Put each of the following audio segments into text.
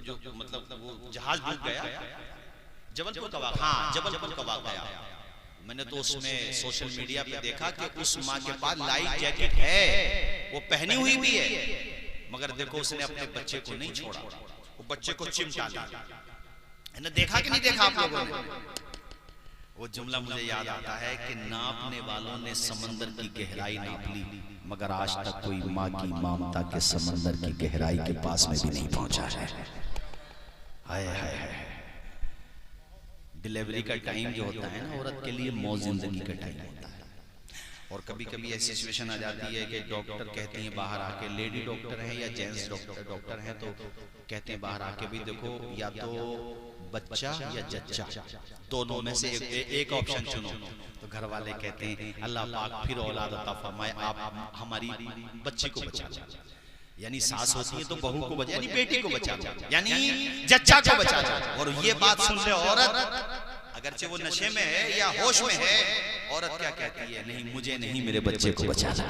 जो मतलब वो जहाज डूब गया, जबलपुर का वाक़या, हाँ जबलपुर का वाक़या, मैंने तो उसमें सोशल मीडिया पे देखा कि उस माँ के पास लाइफ जैकेट है, वो पहनी हुई भी है, मगर देखो उसने अपने बच्चे को नहीं छोड़ा, वो बच्चे को चिमटा लिया। है ना, देखा कि नहीं देखा आप लोगों ने? वो जुमला मुझे याद आता है कि नापने वालों ने समंदर की गहराई नाप ली, मगर आज तक कोई माँ की ममता के समंदर की गहराई के पास में भी नहीं पहुंचा है। हाय हाय हाय। डिलीवरी का टाइम जो होता है ना औरत के लिए मौज जिंदगी का टाइम होता है, और कभी कभी ऐसी सिचुएशन आ जाती है कि डॉक्टर कहते हैं बाहर आके, लेडी डॉक्टर है या जेंट्स डॉक्टर है तो कहते हैं बाहर आके भी देखो या तो बच्चा या जच्चा, दोनों में से एक ऑप्शन चुनो। तो घर वाले कहते हैं अल्लाह पाक फिर औलाद अता फरमाए, आप हमारी बच्चे को बचा लो, यानी सास होती है तो बहू को बचा, यानी बेटी को बचा लो, यानी जच्चा को बचा लो। और ये बात सुन ले औरत, अगरचे वो नशे में है या होश में है, औरत क्या कहती है? नहीं मुझे नहीं, मेरे बच्चे को बचा लो,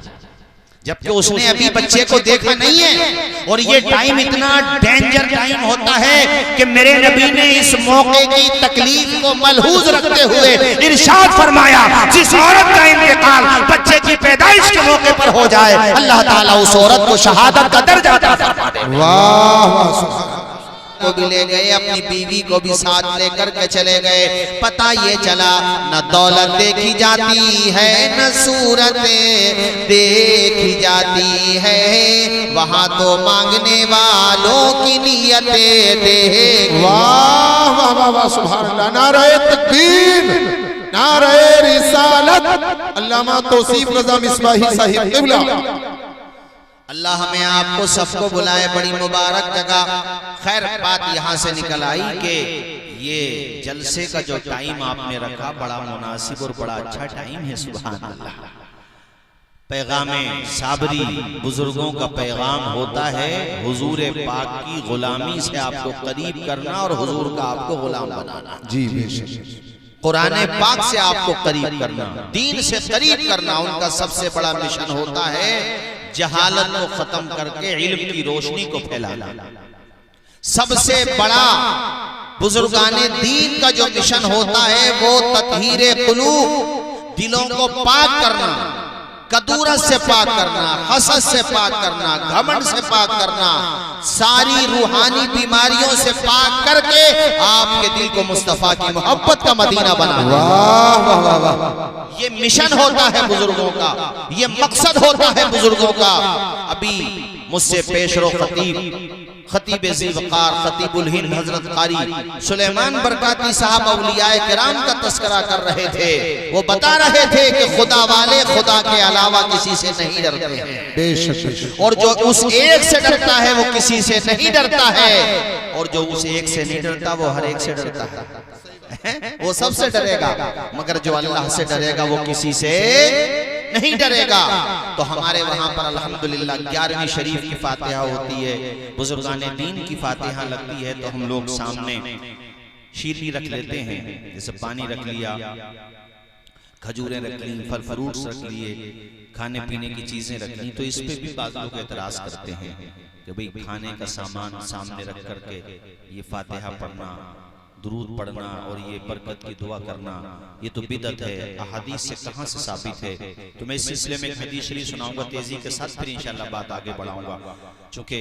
जबकि उसने अभी बच्चे को देखा नहीं है। और ये टाइम इतना डेंजर टाइम होता है कि मेरे नबी ने इस मौके की तकलीफ को मलहूज रखते हुए इरशाद फरमाया, जिस औरत का इंतकाल बच्चे की पैदाइश के मौके पर हो जाए, अल्लाह ताला उस औरत को शहादत का दर्जा अता फरमा दे। वाह वाह। को भी ले गए, अपनी बीवी को भी साथ लेकर के चले गए। पता ये चला न दौलत देखी जाती है न सूरतें देखी जाती है, वहां तो मांगने वालों की नियतें देख। वाह वाह वाह वाह, सुभान अल्लाह। नारे तकबीर, नारे रिसालत। अल्लामा तौसीफ रज़ा मिसबाही साहिब क़िबला। अल्लाह हमें आपको सबको बुलाए बड़ी मुबारक जगह। खैर बात यहाँ से निकल आई कि ये जलसे का जो टाइम आपने रखा बड़ा मुनासिब और बड़ा अच्छा टाइम है। सुभान अल्लाह। पैगाम साबरी बुजुर्गों का पैगाम होता है हुजूर पाक की गुलामी से आपको करीब करना और हुजूर का आपको गुलाम बनाना। जी बेशक। कुरान पाक से आपको करीब करना, दीन से करीब करना उनका सबसे बड़ा मिशन होता है। जहालत को खत्म करके इल्म की रोशनी को फैलाना सबसे बड़ा बुजुर्गाने दीन का जो मिशन होता है वो तत्हीरे कुलूब, दिलों को पाक करना, कदूरत से पाक करना, हसद से पाक करना, घमंड से पाक करना, सारी रूहानी बीमारियों से पाक करके आपके दिल को मुस्तफा की मोहब्बत का मदीना बनाना। वाह वाह वाह वाह। ये मिशन होता है बुजुर्गों का, ये मकसद होता है बुजुर्गों का। अभी मुझसे पेशरो खतीब ज़ीवकार खतीबुल हिंद हजरत कारी सुलेमान बरकाती साहब औलियाए किराम का तस्करा कर रहे थे। वो बता रहे थे कि खुदा वाले खुदा के अलावा किसी से नहीं डरते हैं, बेशक। और जो उस एक से डरता है वो किसी से नहीं डरता है, और जो उस एक से नहीं डरता वो हर एक से डरता है। वो सबसे डरेगा, मगर जो अल्लाह से डरेगा वो किसी से नहीं डरेगा। तो हमारे वहां पर अल्हम्दुलिल्लाह 11वीं शरीफ की फातिहा होती है, बुजुर्गाने दीन की फातिहा लगती है, तो हम लोग सामने शीरी रख लेते हैं, जैसे पानी रख लिया, खजूरें रख ली, फल फ्रूट्स रख लिए, खाने पीने की चीजें रख ली। तो इस पे भी बाज़ लोग एतराज करते हैं कि भाई खाने का सामान सामने रख करके ये फातिहा पढ़ना, दुरूद पढ़ना और ये बरकत की दुआ करना, ये तो बिदअत है, अहादीस से कहाँ से साबित है। तो मैं इस सिलसिले में एक हदीस शरीफ सुनाऊंगा तेजी के साथ, फिर इंशाल्लाह बात आगे बढ़ाऊंगा। चूंकि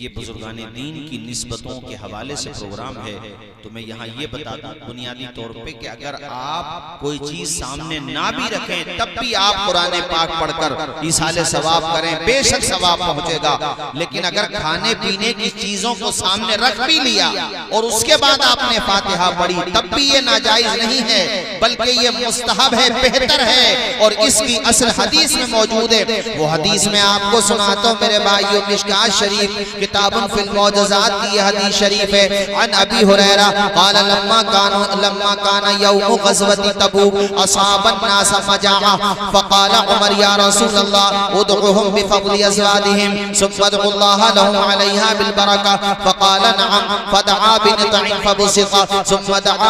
ये बुजुर्गाने दीन की निस्बतों के हवाले से प्रोग्राम है, तो मैं यहाँ ये बता दूं बुनियादी तौर पे कि अगर आप कोई चीज सामने ना भी रखें तब भी आप कुरान पाक पढ़कर इसाले सवाब करें, बेशक सवाब पहुंचेगा। लेकिन अगर खाने पीने की चीजों को सामने रख भी लिया और उसके बाद आपने फातिहा पढ़ी, तब भी ये नाजायज नहीं है, बल्कि ये मुस्तहब है, बेहतर है। और इसकी असल हदीस में मौजूद है। वो हदीस में आपको सुनाता हूं मेरे भाइयों। मिशकात शरीफ किताबुन फिल मौजज़ात की हदीस शरीफ है। अन अबी हुरैरा क़ाल लम्मा काना यौम ग़ज़वति तबूक असाबन नास मजाअ फ़क़ाल उमर या रसूल अल्लाह उदउहुम बिफ़ज़लि अज़वादिहिम सुम्मा उदउल्लाह लहुम अलैहा बिल बरका फ़क़ाल नअम फ़दअा बिन मुतइम फबुसिqa सुम्मा दआ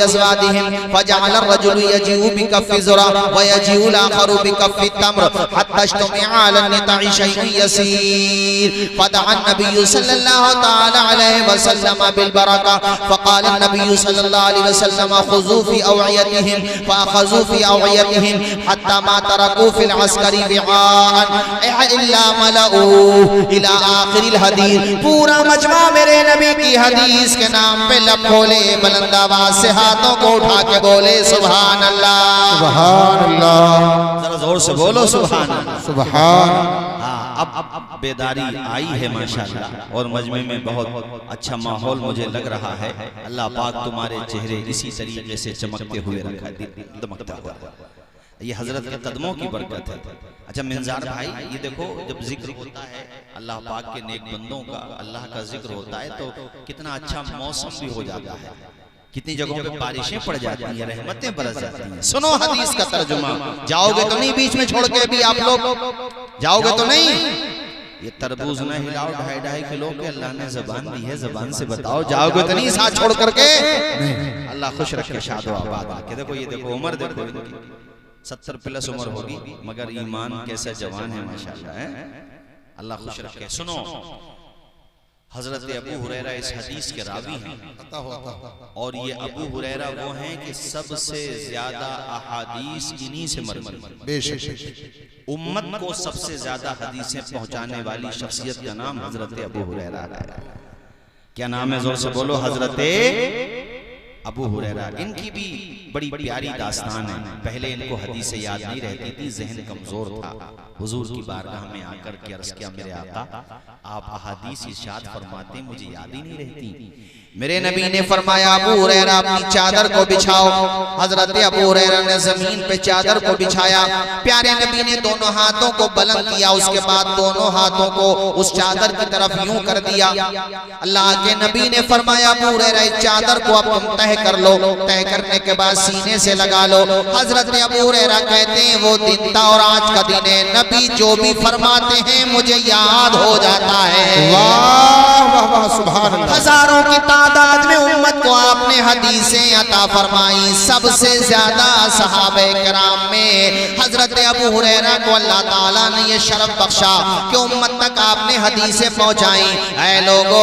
अज़वादिहिम फजअल अर्रजुलु यजीउ बिकफ्फि ज़ुरा व यजीउ आखरु बिकफ्फि तम्र हत्ता इज्तमअ अला निताइ शैउन यसीर फदअ नबी सल्लल्लाहु तआला अलैहि वसल्लम बिल बरका फक़ाल नबी सल्लल्लाहु अलैहि वसल्लम खुज़ू फी अवयतिहिम फअख़ज़ू फी अवयतिहिम हत्ता मा तरकू फिल अस्करी विआन इल्ला मलऊ इला आखिरिल हदीस। पूरा मजमा मेरे नबी की हदीस के नाम पे लब खोले, बुलंद आवाज से हाथों को उठा के बोले सुभान अल्लाह, सुभान अल्लाह, जरा जोर से बोलो सुभान अल्लाह, सुभान। अब बेदारी आई है माशाअल्लाह और मजमे में बहुत अच्छा माहौल मुझे लग रहा है। अल्लाह पाक तुम्हारे चेहरे इसी तरीके से चमकते हुए रखा, दमकता हुआ। ये हजरत के कदमों की बरकत है। अच्छा मिंजार भाई, ये देखो जब जिक्र होता है अल्लाह पाक के नेक बंदों का, अल्लाह का जिक्र होता है तो कितना अच्छा मौसम भी हो जाता है, कितनी जगहों पे बारिशें पड़ जाती हैं, रहमतें बरस जाती हैं। सुनो हदीस का तर्जुमा, जाओगे तो नहीं बीच में छोड़ के भी आप लोग जाओगे तो नहीं? ये तरबूज न हिलाओ 2.5 किलो के, अल्लाह ने ज़बान दी है, ज़बान से बताओ जाओगे तो नहीं साथ छोड़ करके? अल्लाह खुश रखे, शादो आबाद रखे। देखो ये देखो उम्र देखो, 70 प्लस उम्र होगी मगर ईमान कैसा जवान है माशाल्लाह है। अल्लाह खुश रखे। सुनो हजरत अबू हुरैरा इस हदीस के रावी हैं और ये अबू हुरैरा वो हैं कि सबसे ज्यादा अहादीस इन्हीं से मरवी। उम्मत को सबसे ज्यादा हदीसें पहुंचाने वाली शख्सियत का नाम हजरत अबू हुरैरा है। क्या नाम है? जोर से बोलो, हजरत अबू हुरैरा। इनकी भी बड़ी प्यारी दास्तान है। पहले इनको हदीसें याद नहीं रहती थी, जहन कमजोर था। हुजूर की बारगाह में आकर के अर्ज किया, मेरे आका आप अहादीस इरशाद फरमाते, मुझे याद ही नहीं रहती। मेरे नबी ने फरमाया अबू हुरैरा अपनी चादर को बिछाओ। हजरत अबू हुरैरा ने जमीन पे चादर को बिछाया। प्यारे नबी ने दोनों हाथों को बुलंद किया, उसके बाद दोनों हाथों को उस चादर की तरफ यूं कर दिया। अल्लाह के नबी ने फरमाया अबू हुरैरा इस चादर को अब तुम तह कर लो, तय करने के बाद सीने से लगा लो। हजरत अबू हुरैरा कहते हैं वो दिन था और आज का दिन है, नबी जो भी फरमाते हैं मुझे याद हो जाता है। वाह वाह वाह, सुभान अल्लाह। हजारों की तादाद में उम्मत को आपने हदीसें अता फरमाई। सबसे ज्यादा सहाबे किराम में हजरत अबू हुरैरा को अल्लाह ताला ने ये शरफ बख्शा कि उम्मत तक आपने हदीसें पहुंचाई। ऐ लोगो,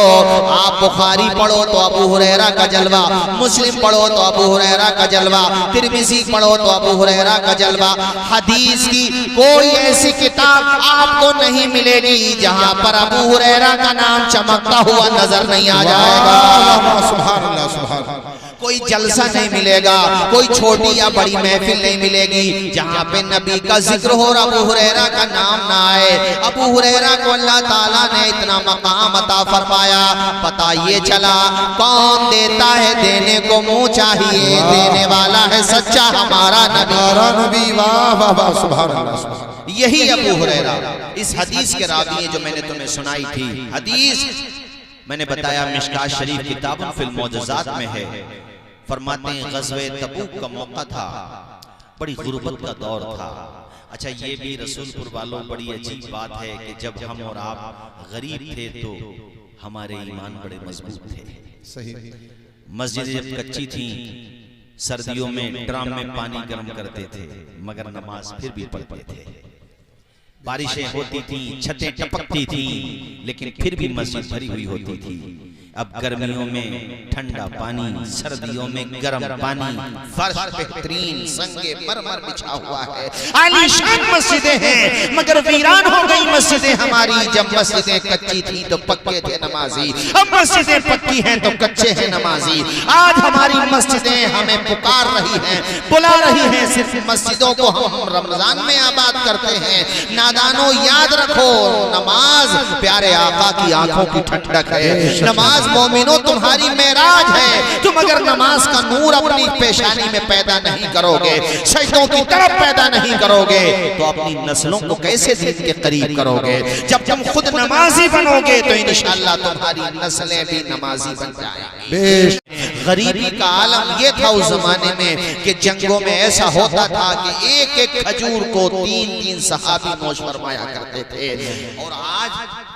आप बुखारी पढ़ो तो अबू हुरैरा का जलवा, मुस्लिम पढ़ो तो अबू हुरैरा का जलवा, तिरमिज़ी पढ़ो तो अबू हुरैरा का जलवा। हदीस की कोई ऐसी किताब आपको नहीं मिलेगी जहां पर अबू हुरैरा का नाम चमकता हुआ नजर नहीं आ जाएगा। सुभान अल्लाह, सुभान अल्लाह। कोई जलसा नहीं मिलेगा, कोई छोटी या बड़ी महफिल नहीं मिलेगी जहाँ पे नबी का जिक्र हो और अबू हुरैरा का नाम ना आए। अबू हुरैरा को अल्लाह ताला ने इतना मकाम अता फरमाया, पता ये चला कौन देता है देने को मुंह चाहिए, देने वाला है सच्चा हमारा नबी। वाह वाह वाह, सुभान अल्लाह। यही अबू हुरैरा इस हदीस के रावी हैं जो मैंने तुम्हें सुनाई थी। हदीस मैंने बताया मिशकात शरीफ किताबुन फिल मौजज़ात में है। फरमाते हैं ग़ज़वे तबूक का मौका था, बड़ी गुर्बत का दौर था। अच्छा ये भी रसूलपुर वालों बड़ी अजीब बात है कि जब हम और आप गरीब थे तो हमारे ईमान बड़े मजबूत थे। सही। मस्जिदें जब कच्ची थी, सर्दियों में ड्राम में पानी गर्म करते थे मगर नमाज फिर भी पढ़ते थे। बारिशें होती थी, छतें टपकती थी, लेकिन फिर भी मस्जिद भरी हुई होती थी। अब गर्मियों में ठंडा पानी, सर्दियों में गर्म पानी, फर्श बेहतरीन संगे मरमर बिछा हुआ है, आलीशान मस्जिदें हैं मगर वीरान हो गई मस्जिदें हमारी। जब मस्जिदें कच्ची थी तो पक्के थे नमाजी, अब मस्जिदें पक्की हैं तो कच्चे हैं नमाजी। आज हमारी मस्जिदें हमें पुकार रही हैं, बुला रही हैं। सिर्फ मस्जिदों को हम रमजान में आबाद करते हैं। नादानो याद रखो, नमाज प्यारे आका की आंखों की ठंडक है। नमाज मोमिनो तुम्हारी मेराज है। तुम अगर नमाज का नूर अपनी पेशानी में पैदा नहीं करोगे, शहीदों की तरफ पैदा नहीं करोगे, तो अपनी नस्लों को कैसे दीन के करीब करोगे? जब तुम खुद नमाजी बनोगे तो इंशाअल्लाह तुम्हारी नस्लें भी नमाजी बन जाएंगी। गरीबी का आलम ये था उस जमाने में कि जंगों में ऐसा होता था कि एक एक खजूर को 3-3 सहाबी नोश फरमाया करते थे। और आज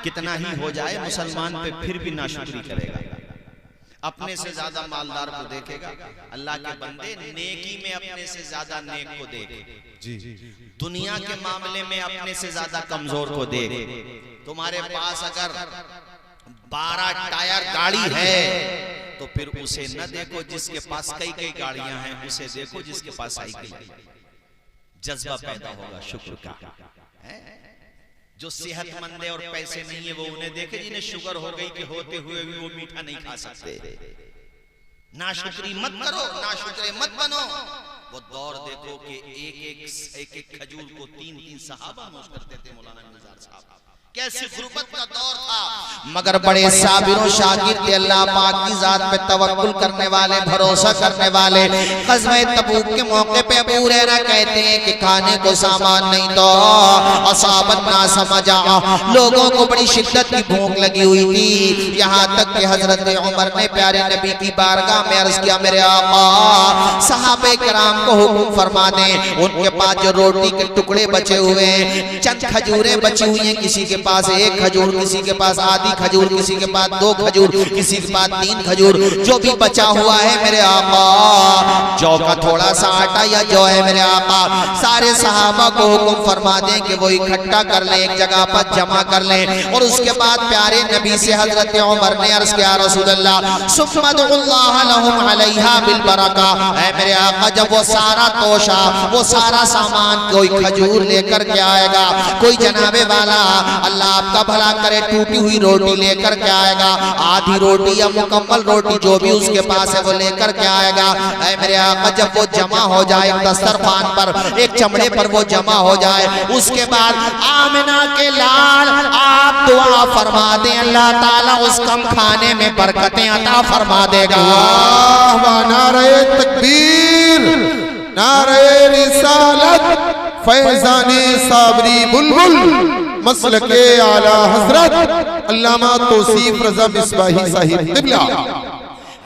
कितना ही हो जाए मुसलमान पे फिर भी नाशुक्री करेगा। अपने से ज्यादा मालदार को देखेगा। अल्लाह के बंदे नेकी में अपने से ज्यादा नेक को देख, दुनिया के मामले में अपने से ज्यादा कमजोर को देख। तुम्हारे पास अगर 12 टायर गाड़ी है तो फिर उसे न देखो जिसके पास कई कई गाड़ियां हैं, उसे देखो जिसके पास साइकिल है। जज्बा पैदा होगा शुक्र का। जो सेहतमंद है और पैसे नहीं है वो उन्हें देखे जिन्हें शुगर हो गई कि होते हुए भी वो मीठा नहीं खा सकते। नाशुक्री मत करो, नाशुक्रे मत बनो। वो दौर देखो कि एक एक खजूर को 3-3 सहाबा नोश करते थे। मौलाना निज़ार साहब कैसी गुर्बत का दौर था, मगर बड़े साबिर और शाकिर थे, अल्लाह पाक की जात पे तवक्कुल करने वाले, भरोसा करने वाले। ग़ज़वा तबूक के मौके पे अबू हुरैरा कहते हैं कि खाने को सामान नहीं तो असाबत ना समझा, लोगों को बड़ी शिद्दत की भूख लगी हुई थी। यहाँ तक कि हजरत उमर ने प्यारे नबी की बारगाह में अर्ज किया, मेरे आका सहाबे कराम को हुक्म फरमा दें, उनके पास जो रोटी के टुकड़े बचे हुए हैं, चंद खजूरें बची हुई हैं, किसी के पास 1 खजूर, किसी के पास आधी खजूर, किसी के पास 2 खजूर, किसी के पास 3 खजूर, जो भी बचा हुआ है मेरे आका, जौ का थोड़ा सा आटा या जौ है मेरे आका, सारे सहाबा को हुक्म फरमा दें कि वो इकट्ठा कर लें, एक जगह पर जमा कर लें। और उसके बाद प्यारे नबी से हजरत उमर ने अर्ज किया, रसूलल्लाह सुम्मदुल्लाह लहुम अलैहा बिल बरका, ऐ मेरे आका जब वो सारा तोशा, वो सारा सामान, कोई खजूर लेकर के आएगा, कोई जनाबे वाला अल्लाह आपका भला करे टूटी हुई रोटी लेकर के आएगा, आधी रोटी या मुकम्मल रोटी जो भी उसके पास है वो लेकर के आएगा। ऐ मेरे आका जब वो जमा हो जाए दस्तरखान पर, एक चमड़े पर वो जमा हो जाए, उसके बाद आमिना के लाल आप दुआ फरमा दें, अल्लाह ताला उस कम खाने में बरकतें अता फरमा देगा। नारे तकबीर, नारे रिसालत, फैज़ाने साबरी बुलबुल, मसलके आला हजरत अल्लामा तौसीफ रज़ा मिसबाही साहिब क़िबला।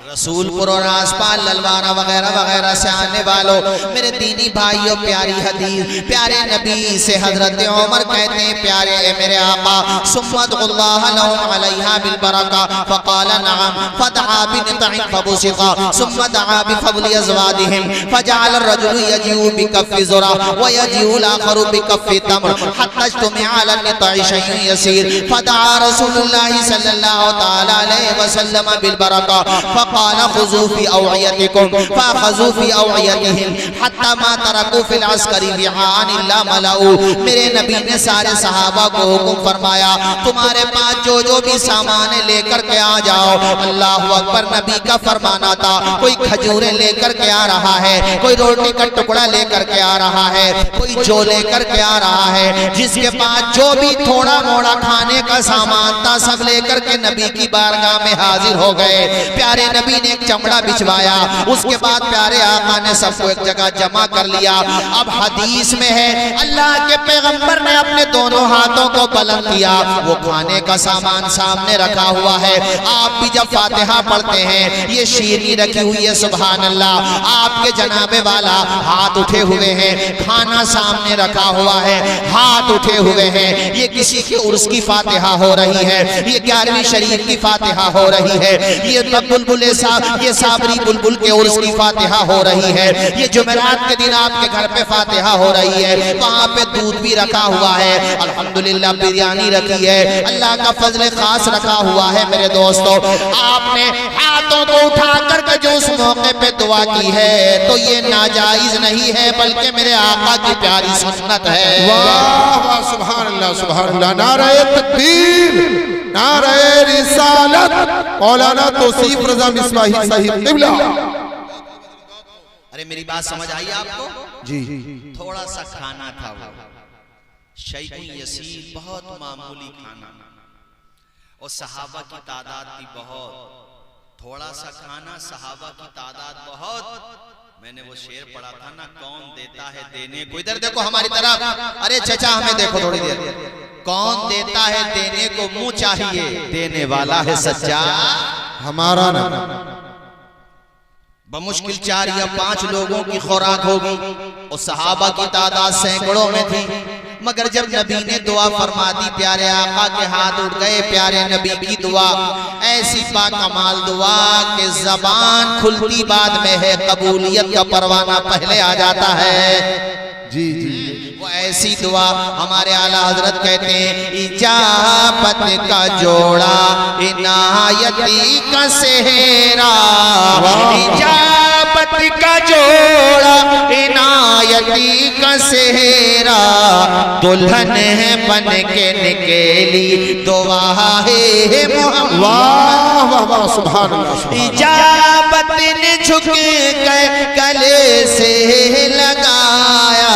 रसूलपुर और आसपास ललवाना वगैरह वगैरह से आने वालों मेरे दीनी भाइयों, प्यारी हदीस प्यारे नबी से हजरत उमर कहते हैं, प्यारे मेरे आका सुम्मदुल्लाह लहुम अलैहा बिल बरका फक़ाल नअम फदआ बिनतइन फबुसिqa सुम्मा दआ बिफज़लि अज़वादिहिम फजअल अर्रजुलु यजीउ बिकफ़्फ़ि ज़ुरा व यजीउ आखरु बिकफ़्फ़ि तम्र हत्ता इज्तमअ अला निताइ शैउन यसीर फदआ रसूलुल्लाह सल्लल्लाहु तआला अलैहि वसल्लम बिल बरका फक़ाल खुज़ू फी अवयतिकुम फअख़ज़ू फी अवयतिहिम हत्ता मा तरकू फिल अस्करी बिआन इल्ला मलाऊ। मेरे नबी ने सारे सहाबा को हुक्म फरमाया, तुम्हारे पास जो जो भी सामान है लेकर के आ जाओ। अल्लाहु अकबर, नबी का फरमाना था, कोई खजूरें लेकर के आ रहा है, कोई रोटी का टुकड़ा लेकर के आ रहा है, कोई जो लेकर के आ रहा है, जिसके पास जो भी थोड़ा मोड़ा खाने का सामान था सब लेकर के नबी की बारगाह में हाजिर हो गए। प्यारे नबी ने एक चमड़ा बिछवाया, उसके बाद प्यारे आका ने सबको एक जगह जमा कर लिया। अब हदीस में है अल्लाह के पैगंबर ने अपने दोनों हाथों को बुलंद किया, वो खाने का सामान सामने रखा हुआ है। आप भी जब फातिहा पढ़ते हैं, ये शीरी रखी हुई है, सुभान अल्लाह, आपके जनाबे वाला हाथ उठे हुए हैं, खाना सामने रखा हुआ है, हाथ उठे हुए हैं। ये किसी के उर्स की फातिहा हो रही है, ये 11वीं शरीफ की फातिहा हो रही है, ये बुलबुल ये साबरी बुलबुल के उर्स की फातिहा हो रही है, ये जुमेरात के दिन आपके घर पे फातिहा हो रही है। वहाँ पे दूध भी रखा हुआ है, अल्हम्दुलिल्लाह बिरयानी रखी है, अल्लाह का फजल खास रखा हुआ है। मेरे दोस्तों, आपने हाथों को उठा करके जो उस मौके पे दुआ की है तो ये नाजायज नहीं है, बल्कि मेरे आका की प्यारी सुन्नत है। वाह वाह, सुभान अल्लाह, सुभान अल्लाह, नारे तकबीर, नारे रिसालत, मौलाना तौसीफ रज़ा मिसबाही साहिब क़िबला। अरे मेरी बात समझ आई आपको? जी, थोड़ा सा खाना था वो, शैउन यसीर, बहुत मामूली खाना, और सहाबा की तादाद भी बहुत। थोड़ा सा खाना, सहाबा की तादाद बहुत। मैंने वो शेर पढ़ा था ना, कौन देता है देने को, इधर देखो हमारी तरफ, अरे चचा हमें देखो थोड़ी देर, कौन देता है देने को, मुंह चाहिए, देने वाला है सच्चा हमारा ना। बमुश्किल 4 या 5 लोगों की खुराक होगी और सहाबा की तादाद सैकड़ों में थी। मगर जब नबी ने दुआ फरमा दी, प्यारे आका के हाथ उठ गए, प्यारे नबी की दुआ ऐसी बाकमाल दुआ कि ज़बान खुलती बाद में है, कबूलियत का परवाना पहले आ जाता है। जी जी वो ऐसी दुआ हमारे आला हजरत कहते हैं, इजाबत का जोड़ा इनायती का सेहरा, इजाबत का जोड़ा इनायती का सेहरा, दुल्हन है बन के निकली दुआ है मोहम्मद। वाह वाह वाह, सुभान अल्लाह। इजाबत ने झुक कर गले से लगाया,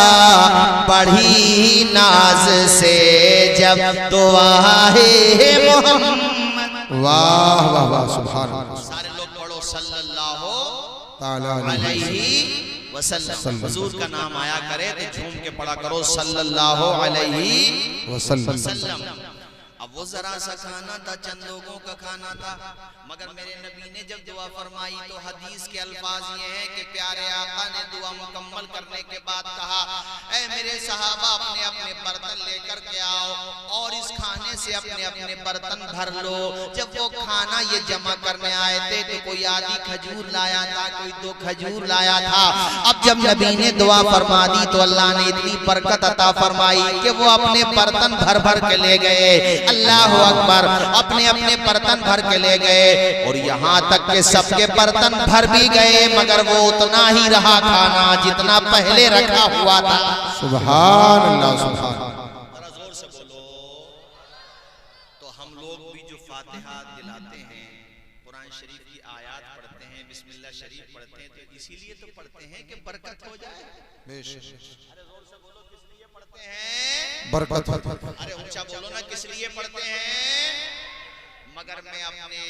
बढ़ी नाज से जब दुआ है मोहम्मद। वाह वाह वाह, सुभान अल्लाह। सारे लोग पढ़ो सल्लल्लाहु ताला अलैहि वसल्लम। हुजूर का नाम आया करे तो झूम के पढ़ा करो सल्लल्लाहु अलैहि वसल्लम। अब वो जरा सा खाना था, चंद लोगों का खाना था, मगर मेरे नबी ने जब दुआ फरमाई तो हदीस के अल्फाज ये हैं कि प्यारे आका ने दुआ मुकम्मल करने के बाद कहा, ऐ मेरे सहाबा अपने अपने बर्तन लेकर के आओ और इस खाने से अपने अपने बर्तन भर लो। जब वो खाना ये जमा करने आए थे तो कोई आधी खजूर लाया था, कोई 2 खजूर लाया था। अब जब नबी ने दुआ फरमा दी तो अल्लाह ने इतनी बरकत अता फरमाई कि वो अपने बर्तन भर भर के ले गए। अल्लाह अकबर, अपने अपने बर्तन भर के ले गए और यहाँ तक के सबके बर्तन भर भी गए, मगर वो उतना ही रहा खाना जितना पहले रखा हुआ था। सुभान अल्लाह, सुभान। जरा जोर से बोलो। तो हम लोग भी जो फातिहा दिलाते हैं, कुरान शरीफ की आयत पढ़ते हैं, बिस्मिल्लाह शरीफ पढ़ते हैं, तो इसीलिए तो पढ़ते हैं कि बरकत हो जाए। अरे जोर से बोलो, किस लिए पढ़ते हैं? बरकत। अरे ऊंचा बोलो ना, किस लिए पढ़ते हैं? मगर मैं अपने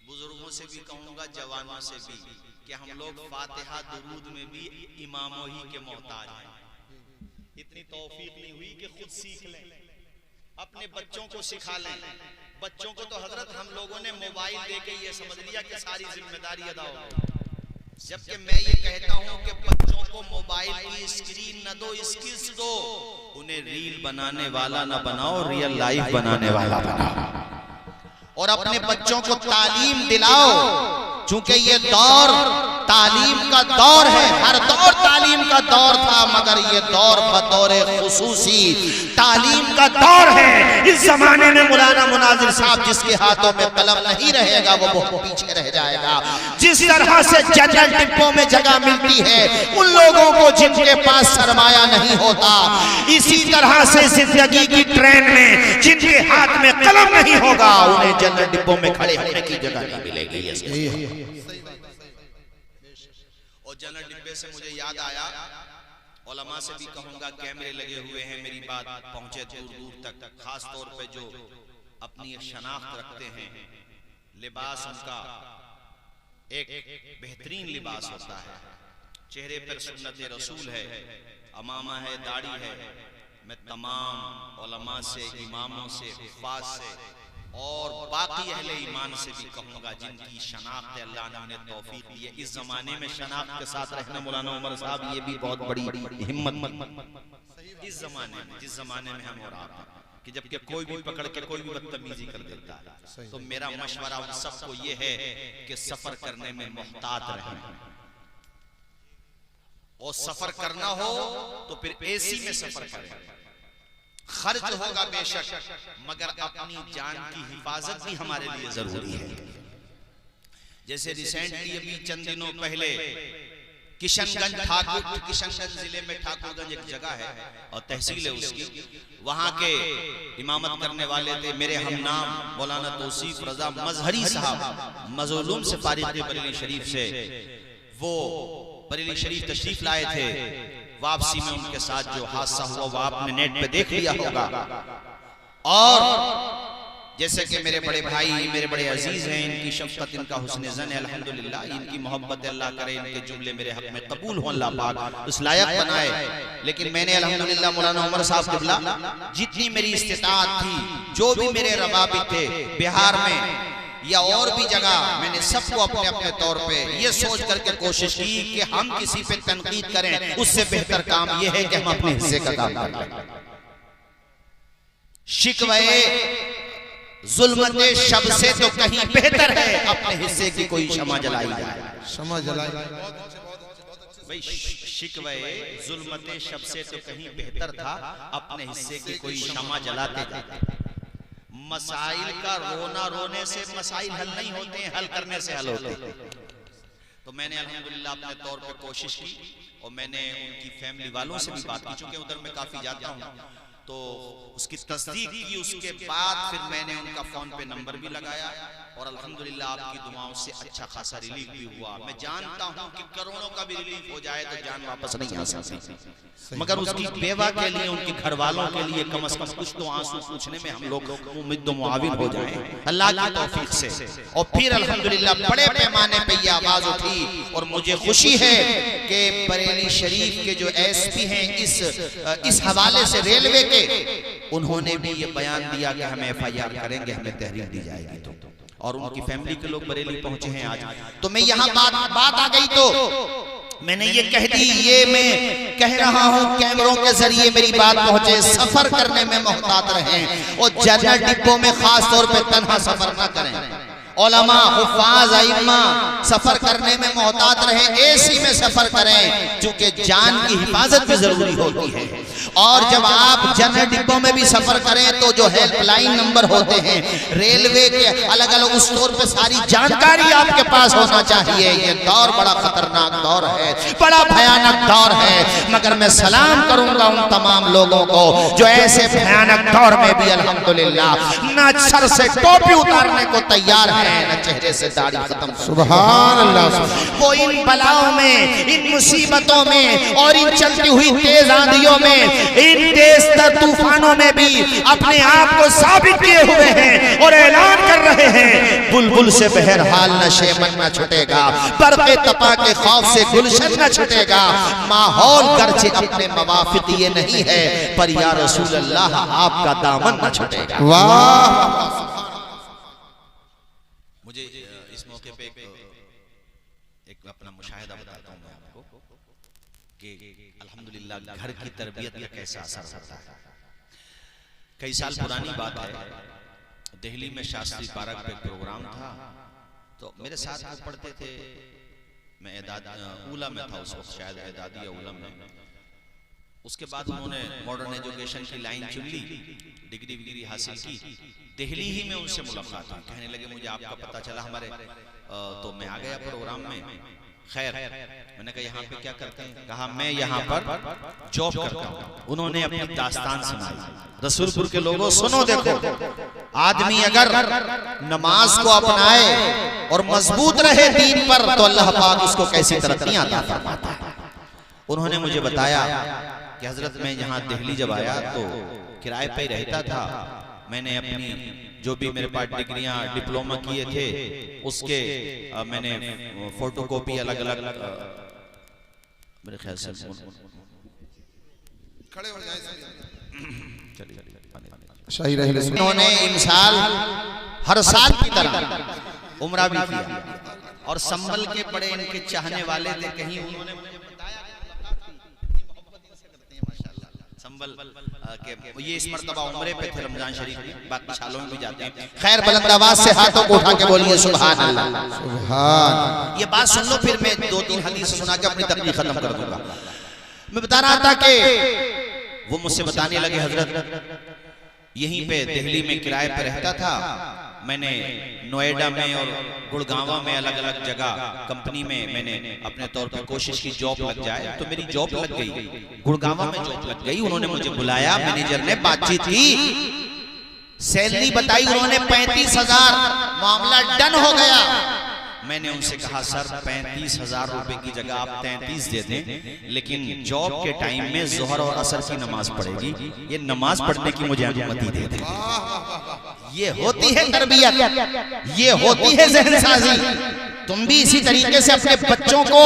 बुजुर्गों से भी कहूंगा, जवानों से भी, कि हम लोग फातिहा दुरूद में भी इमामों ही के मोहताज हैं। इतनी तौफीक नहीं हुई कि खुद सीख लें, अपने बच्चों को सिखा लें। बच्चों को तो हजरत हम लोगों ने मोबाइल देके ये समझ लिया कि सारी जिम्मेदारी अदा हो गई, जबकि मैं ये कहता हूं कि बच्चों को मोबाइल की स्क्रीन न दो, स्किल्स दो। उन्हें रील बनाने वाला न बनाओ, रियल लाइफ बनाने वाला बनाओ। और अपने बच्चों को तालीम दिलाओ, चूंकि ये दौर तालीम का दौर है। हर दौर तालीम का दौर था, मगर ये दौर बतौर खुसूसी तालीम का दौर है। इस जमाने में मौलाना मुनाजिर साहब जिसके हाथों में कलम नहीं रहेगा वो बहुत पीछे रह जाएगा। जिस तरह से जनरल डिब्बों में जगह मिलती है उन लोगों को जिनके पास सरमाया नहीं होता, इसी तरह से जिंदगी की ट्रेन में जिनके हाथ में कलम नहीं होगा उन्हें जनरल डिब्बों में खड़े होने की जगह नहीं मिलेगी। और जनरल डिब्बे से मुझे याद आया, उलमा से भी कहूंगा, कैमरे लगे हुए हैं, मेरी बात पहुंचे दूर दूर तक, खास तौर पे जो अपनी एक शनाख्त रखते हैं। लिबास उनका एक बेहतरीन लिबास होता है, चेहरे पर सुन्नत रसूल है, अमामा है, दाढ़ी है। मैं तमाम उलमा से, इमामों से, हुफ़ाज़ से और बाकी अहले ईमान से भी कहूंगा जिनकी शनाख्त अल्लाह ने उन्हें तौफीक दी है। इस जमाने में शनाख्त के साथ रहना, मौलाना उमर साहब, ये भी बहुत बड़ी हिम्मत। इस जमाने में, जिस जमाने में हम और आप हैं कि जबकि कोई भी पकड़ के कोई भी बदतमीजी कर देता है, तो मेरा मशवरा उन सबको ये है कि सफर करने में मुहतात रहें। और सफर करना हो तो फिर एसी में सफर करें। खर्च होगा बेशक, मगर अपनी जान की हिफाजत भी हमारे लिए जरूरी है। जैसे रिसेंटली अभी चंद दिनों पहले किशनगंज जिले में ठाकुरगंज एक जगह है और तहसील है उसकी, वहां के इमामत करने वाले थे मेरे हमनाम मौलाना तौसीफ रजा मजहरी साहब, मजलूम से फारिग बरेली शरीफ से। वो बरेली शरीफ तशरीफ लाए थे, वापसी में उनके साथ जो हादसा हुआ वो आपने नेट पे देख लिया होगा। और जैसे कि मेरे बड़े भाई, मेरे बड़े अजीज हैं, इनकी शफ़क़त, इनका हुस्न ज़न है, अल्हम्दुलिल्लाह, इनकी मोहब्बत अल्लाह करे इनके जुमले मेरे हक में कबूल हो, अल्लाह पाक उस लायक बनाए। लेकिन मैंने अल्हम्दुलिल्लाह मौलाना उमर साहब क़िबला जितनी मेरी इस्तिताअत थी, जो भी मेरे रवाबित थे बिहार में, या और भी जगह, मैंने सबको अपने अपने तौर पे ये सोच करके कोशिश की कि हम किसी पे तनकीद करें, उससे बेहतर काम ये है कि हम अपने हिस्से का काम करें। शिकवे जुल्मते शब से तो कहीं बेहतर है अपने हिस्से की कोई शमा जलाई जाए। शमा जलाई भाई, शिकवे जुल्मते शब से तो कहीं बेहतर था अपने हिस्से की कोई शमा जलाते जाते। मसाइल का रोना रोने से मसाइल हल नहीं होते हैं, हल करने से हल होते हैं। तो मैंने अल्हम्दुलिल्लाह अपने तौर पे कोशिश की और मैंने उनकी फैमिली वालों से भी बात की, चूंकि उधर मैं काफी जाता हूँ, तो उसकी तस्दीक की। उसके बाद फिर मैंने उनका फोन पे नंबर भी लगाया और अल्हम्दुलिल्लाह आपकी दुआओं से अच्छा खासा रिलीफ भी हुआ। मैं जानता हूं कि करोड़ों का भी रिलीफ हो जाए तो जान वापस नहीं आ सकती, मगर उसकी बेवा के लिए, उनके घर वालों के लिए कम से कम कुछ तो आंसू पूछने में हम लोग उम्मीद मुआविन हो जाएं अल्लाह की तौफीक से। और फिर अल्हम्दुलिल्लाह बड़े पैमाने पे ये आवाज उठी और मुझे खुशी है कि बरेली शरीफ के जो एसपी हैं इस हवाले से रेलवे के, उन्होंने भी ये बयान दिया कि हम एफआईआर करेंगे, हमें तहरीर दी जाएगी। तो और उनकी फैमिली के लोग बरेली पहुंचे हैं आज। तो मैं यहाँ बात आ गई तो मैंने ये कह दी, ये मैं कह रहा हूँ कैमरों के जरिए मेरी बात पहुंचे। सफर करने में मोहतात रहें और जनरल डिब्बों में खास तौर पे तन्हा सफर ना करें। उलमा, हुफ़ाज़, अइम्मा सफर करने में मोहतात रहें, एसी में सफर करें, क्योंकि जान की हिफाजत भी जरूरी होती है। और जब आप जनरल डिब्बों में भी सफर करें तो जो हेल्पलाइन नंबर होते हैं रेलवे के अलग अलग, उस तौर पे सारी जानकारी आपके पास होना चाहिए। ये दौर बड़ा खतरनाक दौर है, बड़ा भयानक दौर है, मगर मैं सलाम करूंगा उन तमाम लोगों को जो ऐसे भयानक दौर में भी अल्हम्दुलिल्लाह न सर से टोपी उतारने को तैयार है, न चेहरे से दाढ़ी खत्म। सुभान अल्लाह। वो इन बलाओं में, इन मुसीबतों में और इन चलती हुई तेज आंधियों में, इन तेज तूफानों में भी अपने आप को साबित किए हुए हैं और ऐलान कर रहे हैं, बुलबुल से बहरहाल न शेमन न छुटेगा, बरक़े तपा के खौफ से गुलशन न छुटेगा। माहौल गर्चे अपने मवाफिक ये नहीं है, पर या रसूल अल्लाह आपका दामन न छुटेगा। वाह। मुझे इस मौके पे एक अपना मुशाहिदा बताता हूँ मैं आपको कि अल्हम्दुलिल्लाह घर की तरबियत का कैसा असर होता है। कई साल पुरानी बात है, दिल्ली में शास्त्री पार्क पे प्रोग्राम था, तो मेरे साथ वो पढ़ते थे, मैं ऊला में था उस वक्त, शायद एदादी या ऊला में। उसके बाद उन्होंने मॉडर्न एजुकेशन की लाइन चुन ली, डिग्री विग्री हासिल की। दिल्ली ही में उनसे मुलाकात हुई, कहने लगे मुझे आपका पता चला हमारे, तो मैं आ गया प्रोग्राम में। खैर, मैंने कहा यहाँ पे क्या करते हैं? कहा मैं यहाँ पर जॉब करता हूँ। उन्होंने अपनी दास्तान सुनाई। रसूलपुर के लोगों सुनो, देखो, आदमी अगर नमाज को अपनाए और मजबूत रहे दीन पर तो अल्लाह पाक उसको कैसी तरक्कियां अता फरमाता है। उन्होंने मुझे बताया कि हजरत मैं यहाँ दिल्ली जब आया तो किराए पे ही रहता था। मैंने अपनी जो भी मेरे पास डिग्रियां डिप्लोमा किए थे उसके मैंने फोटोकॉपी अलग अलग, मेरे ख्याल से खड़े हो जाए। शाही रहे। उन्होंने इंसाल हर साल की तरह उम्रा भी किया और संभल के बड़े इनके चाहने वाले थे। कहीं उन्होंने मुझे बताया संभल के ये इस मर्तबा उम्रे पे थे रमजान शरीफ में, बाकी सालों में भी जाते हैं। खैर, बुलंद आवाज से हाथों को उठा के बोलिए सुभान अल्लाह। सुभान। ये बात सुन लो, फिर मैं 2-3 हदीस सुना के अपनी तकरीर खत्म कर दूंगा। मैं बता रहा था कि वो मुझसे बताने लगे, हजरत यहीं पे दिल्ली में किराए पे रहता था। मैंने नोएडा में और गुड़गांव में अलग अलग जगह कंपनी में मैंने अपने तौर पर कोशिश की जॉब लग जाए, तो मेरी जॉब लग गई, गुड़गांव में जॉब लग गई। उन्होंने मुझे बुलाया, मैनेजर ने बातचीत की, सैलरी बताई, उन्होंने 35,000, मामला डन हो गया। मैंने उनसे कहा सर 35,000 रुपए की जगह आप 33 दे दें, लेकिन जॉब के टाइम में जोहर और असर की नमाज पढ़ेगी, ये नमाज पढ़ने की मुझे अनुमति दे दें। ये होती है तरबियत, ये होती है ज़हनसाज़ी। तुम भी इसी तरीके से अपने बच्चों को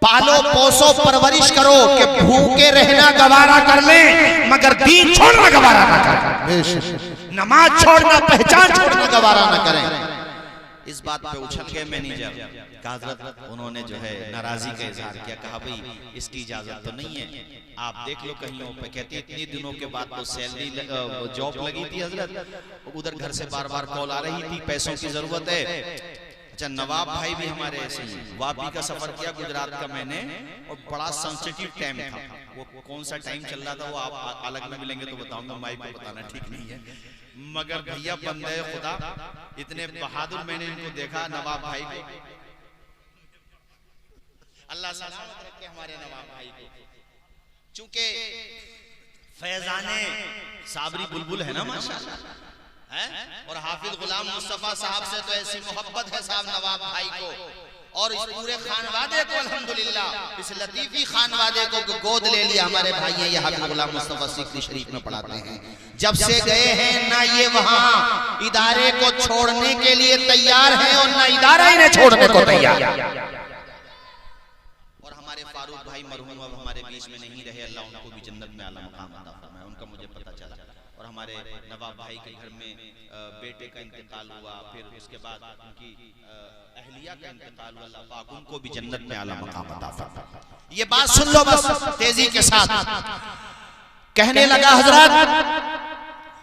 पालो पोसो परवरिश करो कि भूखे रहना गवारा कर ले मगर दीन छोड़ना गवारा ना कर। नमाज छोड़ना, पहचान छोड़ना गवारा न करें। इस बात पे उछल गए मैनेजर का हजरत, उन्होंने जो है नाराजगी का इजहार किया, कहा भाई इसकी इजाजत तो नहीं है, आप देख लो कहीं पे। कहती इतने दिनों के बाद तो सैलरी जॉब लगी थी हजरत, उधर घर से बार बार कॉल आ रही थी, पैसों की जरूरत है। अच्छा, नवाब भाई भी हमारे ऐसे ही, वापी का सफर किया गुजरात का मैंने, और बड़ा सेंसिटिव टाइम था। वो कौन सा टाइम चल रहा था वो आप अलग में मिलेंगे तो बताऊंगा, माइक पे बताना ठीक नहीं है, मगर भैया बंदे खुदा इतने बहादुर मैंने इनको देखा, नवाब भाई को। अल्लाह सलामत रखे हमारे नवाब भाई को, चूंकि फैजाने साबरी बुलबुल है ना माशाल्लाह, है, और हाफिज गुलाम मुस्तफा साहब से तो ऐसी मोहब्बत है साहब नवाब भाई को, और इस पूरे खानवादे को अल्हम्दुलिल्लाह, इस लतीफी खानवादे को गोद ले लिया हमारे भाई हैं। ये हाफिज गुलाम मुस्तफा सिकरी शरीफ में पढ़ाते हैं, जब से गए हैं ना ये वहां इदारे को छोड़ने के लिए तैयार हैं और ना इदारा इन्हें छोड़ने को तैयार। और हमारे फारूक भाई मरहूम अब हमारे बीच में नहीं रहे, अल्लाह उनको भी जन्नत में आला मकाम अता फरमाए, उनका मुझे पता चला। और हमारे नवाब भाई के घर में बेटे का इंतकाल हुआ, फिर उसके बाद उनकी अहलिया का इंतकाल हुआ, अल्लाह पाक उनको भी जन्नत में आला मकाम अता फरमाए। ये बात सुन लो बस तेजी के साथ। कहने लगा हजरत,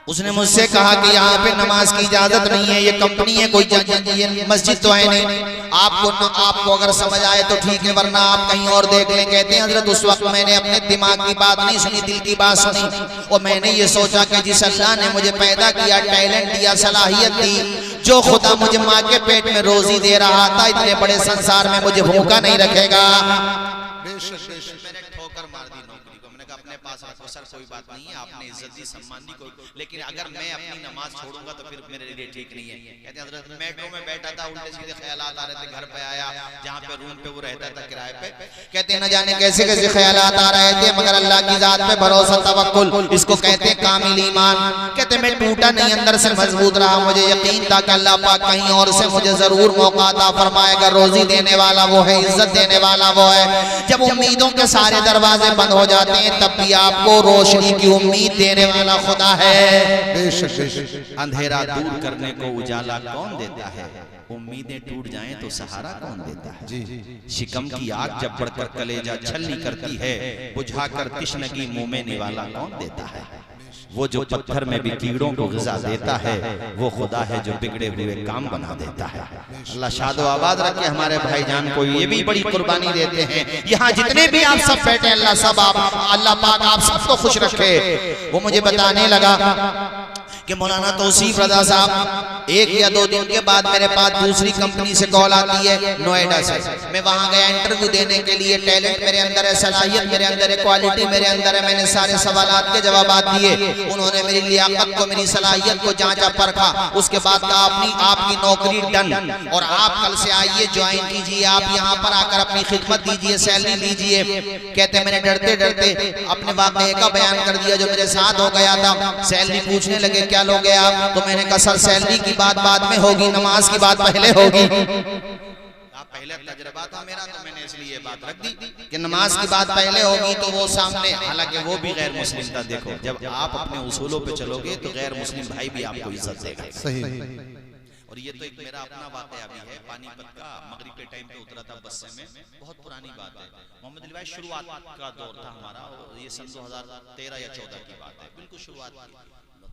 उसने मुझसे कहा कि यहाँ पे नमाज की इजाजत नहीं है, ये कंपनी है, कोई मस्जिद तो है नहीं, आपको अगर समझ आए तो ठीक है, वरना आप कहीं और देख लें। कहते हैं हजरत, उस वक्त मैंने अपने दिमाग की बात नहीं सुनी, दिल की बात सुनी, और मैंने ये सोचा कि जिस अल्लाह ने मुझे पैदा किया, टैलेंट दिया, सलाहियत दी, जो खुदा मुझे माँ के पेट में रोजी दे रहा था, इतने बड़े संसार में मुझे भूखा नहीं रखेगा। मैंने ठोकर मार दी नौकरी को, मैंने कहा अपने पास रखो सर, कोई बात नहीं है, आपने इज्जत दी, सम्मान दी, कोई, लेकिन अगर मैं अपनी नमाज छोड़ूंगा तो फिर मेरे लिए ठीक नहीं है। कहते हैं हजरत, मेट्रो में बैठा था, उल्टे सीधे ख्यालात आ रहे थे, घर पे आया जहाँ पे रूम पे वो रहता था किराए पे, कहते हैं न जाने कैसे कैसे ख्यालात आ रहे थे, मगर अल्लाह की जात पे भरोसा, तवक्कुल, इसको कहते हैं कामिल ईमान। कहते मैं टूटा नहीं, अंदर से मजबूत रहा, मुझे यकीन था कि अल्लाह पाक कहीं और से मुझे जरूर मौका अता फरमाएगा, रोजी देने वाला वो है, इज्जत देने वाला वो है। जब उम्मीदों के सारे दरवाजे बंद हो जाते हैं, तब भी आपको रोशनी की उम्मीद देने वाला खुदा है। अंधेरा दूर करने को उजाला कौन देता है, उम्मीदें टूट जाएं तो सहारा कौन देता है। शिकम की आग जब बढ़कर कलेजा छलनी करती है, बुझाकर तिश्नगी मुंह में निवाला कौन देता है। वो जो पत्थर में भी कीड़ों को ग़िज़ा देता है, वो खुदा है जो बिगड़े हुए काम बना देता है। अल्लाह शादो आबाद रखे हमारे भाईजान को, ये भी बड़ी कुर्बानी देते हैं। यहाँ जितने भी आप सब बैठे, अल्लाह सब आप, अल्लाह पाक आप सबको खुश रखे। वो मुझे बताने लगा कि मौलाना तौसीफ रज़ा साहब, 1 या 2 दिन के बाद मेरे पास दूसरी कंपनी से कॉल आती है नोएडा से। मैं वहां गया इंटरव्यू देने के लिए, टैलेंट मेरे अंदर है, सलाहियत मेरे अंदर है, क्वालिटी मेरे अंदर है, मैंने सारे सवालात के जवाब दिए। उन्होंने मेरी लियाकत को, मेरी सलाहियत को जांचा परखा, उसके बाद कहा आपकी नौकरी डन, और आप कल से आइए, ज्वाइन कीजिए, आप यहाँ पर आकर अपनी खिदमत दीजिए, सैलरी लीजिए। कहते मैंने डरते डरते अपने वाक़े का बयान कर दिया जो मेरे साथ हो गया था। सैलरी पूछने लगे क्या लोगे आप, तो मैंने कहा सर सैलरी की बात बाद में होगी, नमाज की बात पहले होगी। पहले तजर्बा था मेरा, तो मैंने इसलिए बात रख दी कि नमाज की बात पहले होगी। तो वो सामने, हालांकि वो भी गैर मुस्लिम था। देखो, जब आप अपने उसूलों पे चलोगे तो गैर मुस्लिम भाई भी आपको इज्जत देगा। सही। और ये तो एक मेरा अपना वाक़या भी है, पानीपत का, मगरिब के टाइम पे उतरा था बस में, बहुत पुरानी बात है। मोहम्मद अली भाई शुरुआत का दौर था हमारा, ये सन 2013 या 14 की बात है, बिल्कुल शुरुआत